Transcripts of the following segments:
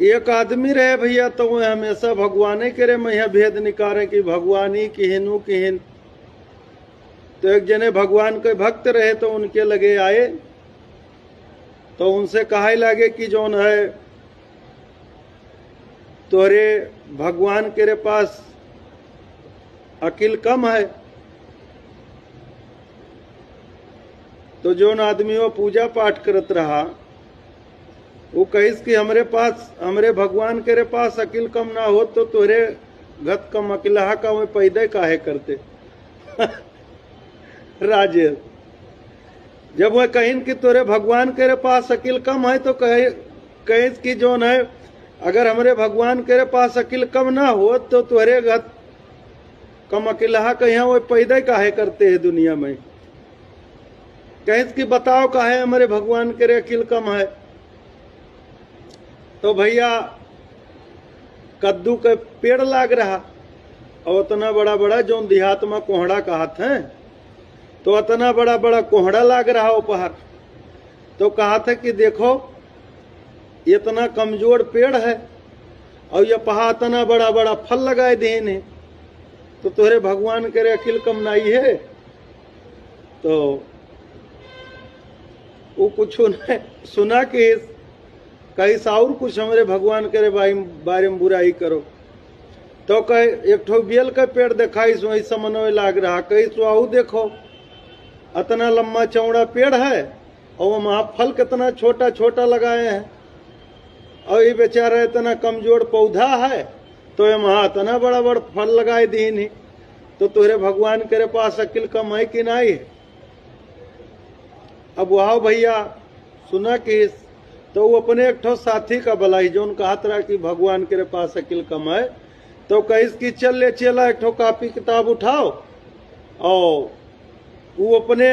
एक आदमी रहे भैया, तो वह हमेशा भगवान करे मैं यहाँ भेद निकारे कि भगवान ही किहनु किहन। तो एक जने भगवान के भक्त रहे, तो उनके लगे आए, तो उनसे कहा लगे कि जौन है तोरे भगवान के पास अकिल कम है। तो जौन आदमी वो पूजा पाठ करत रहा, वो कहिस कि हमरे भगवान के पास अकिल कम ना हो तो तोरे गत कम अकिलहा का मैं पैदा काहे करते। राजेश, जब वह कहिन कि तोरे भगवान के पास अकिल कम है, तो कहिस कि जौन है अगर हमरे भगवान के पास अकिल कम ना हो तो तोरे गत कम अकिलहा का यहाँ वो पैदा काहे करते है दुनिया में। कहिस कि बताओ काहे हमारे भगवान के अकिल कम है। तो भैया कद्दू के पेड़ लाग रहा, और उतना बड़ा बड़ा जो देहात में कोहड़ा कहत है, तो इतना बड़ा बड़ा कोहड़ा लाग रहा ऊपर। तो कहा था कि देखो इतना कमजोर पेड़ है और ये पहा इतना बड़ा बड़ा फल लगाए देने, तो तोरे भगवान के अकिल कम नहीं है। तो वो कुछ सुना कि कहीं और कुछ हमारे भगवान के बारे में बुराई करो। तो कहे एक ठो बेल का पेड़ दिखाई सो ऐसा मनोए लाग रहा, कहीं सो देखो इतना लंबा चौड़ा पेड़ है और वहाँ फल कितना छोटा छोटा लगाए हैं, और ये बेचारा इतना कमजोर पौधा है तो ये वहाँ इतना बड़ा बड़ा फल लगाए दी नहीं। तो तुहरे भगवान के पास अकिल कम है कि नहीं है। अब वहाँ भैया सुना कि तो वो अपने एक ठो साथी का भलाई जो कहा था कि भगवान के पास अकिल कम है, तो कहिस कि चल ले चला एक ठो कापी किताब उठाओ, और वो अपने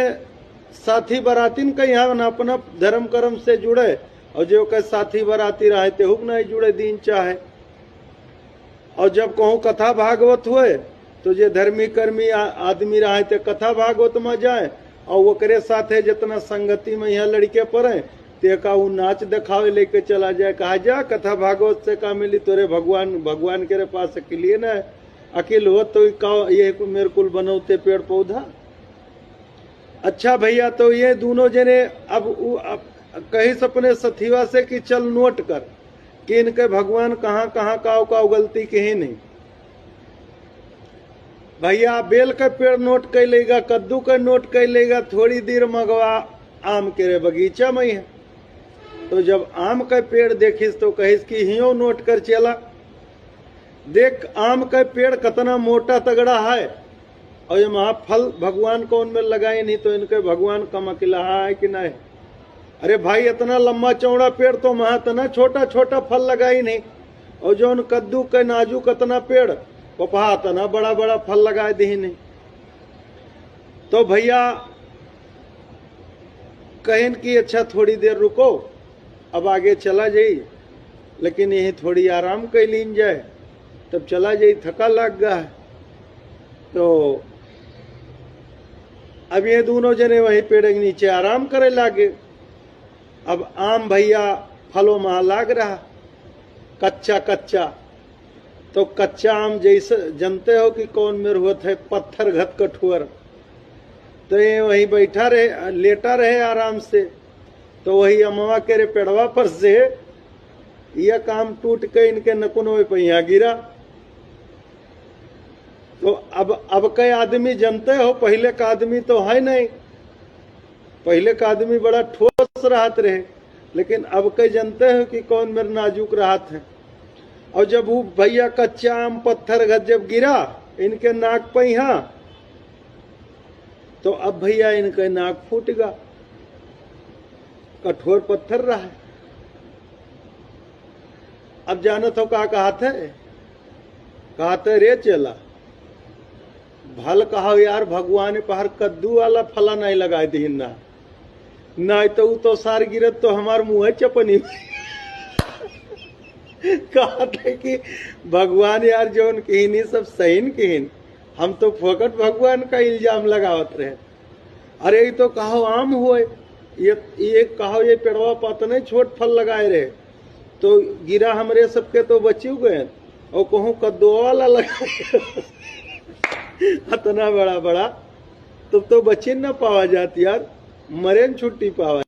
साथी बरातीन का यहाँ न अपना धर्म कर्म से जुड़े, और जो कह साथी बराती रहे ते हुक नहीं जुड़े दिन चाहे। और जब कहूँ कथा भागवत हुए तो जे धर्मी कर्मी आदमी रहे ते कथा भागवत में जाए, और वो करे साथे जितना संगति में यहाँ लड़के पड़े ते का वो नाच दिखावे लेके चला जाए। कहा जा कथा भागवत से का मिली तोरे भगवान के पास अकिल न अकिल हो तो ये मेरे कुल बनौते पेड़ पौधा। अच्छा भैया, तो ये दोनों जने अब कहीं सपने सथिवा से कि चल नोट कर कि इनके भगवान कहाँ कहाँ का गलती कहीं नहीं। भैया बेल का पेड़ नोट कर लेगा, कद्दू का नोट कर लेगा, थोड़ी देर मगवा आम के बगीचा में है। तो जब आम का पेड़ देखिस तो कहिस कि हियो नोट कर चला, देख आम का पेड़ कितना मोटा तगड़ा है, और ये वहां फल भगवान को उनमें लगाए नहीं, तो इनके भगवान कम अकिला है कि नहीं। अरे भाई इतना लंबा चौड़ा पेड़ तो वहां इतना छोटा छोटा फल लगाई नहीं, और जो उन कद्दू के नाजुक इतना पेड़ वो पहा इतना बड़ा बड़ा फल लगाए दी नहीं। तो भैया कहें कि अच्छा थोड़ी देर रुको, अब आगे चला जाई, लेकिन यही थोड़ी आराम कर लीन जाए, तब चला जाई, थका लग गया है। तो अब ये दोनों जने वही पेड़ के नीचे आराम करे लागे। अब आम भैया फलों में लाग रहा कच्चा कच्चा, तो कच्चा आम जैसे जानते हो कि कौन मेरे होता है पत्थर घत कठोर। तो ये वही बैठा रहे लेटा रहे आराम से, तो वही अमवा के पेड़वा पर से यह काम टूट के इनके नकुनों पे यहाँ गिरा। तो अब कई आदमी जानते हो, पहले का आदमी तो है नहीं, पहले का आदमी बड़ा ठोस राहत रहे, लेकिन अब कई जानते हो कि कौन मेरे नाजुक राहत है। और जब वो भैया कच्चा आम पत्थर घत जब गिरा इनके नाक पे यहाँ, तो अब भैया इनका नाक फूट गया, कठोर पत्थर रहा है। अब जानत हो का कहते रे चला भल कहा यार भगवान पहाड़ कद्दू वाला फला नहीं लगाए दी ना, नहीं तो सार गिरत तो हमार मुँह चपनी। कहते कि भगवान यार जो उनकी सब सही कहीन, हम तो फोकट भगवान का इल्जाम लगावत रहे। अरे ये तो कहो आम हुए, ये कहो ये पेड़वा पत नहीं छोट फल लगाए रहे, तो गिरा हमरे सबके तो बची गए और कहूँ कद्दू वाला लगा इतना बड़ा बड़ा तो बची न पावा जाती यार, मरे न छुट्टी पावा।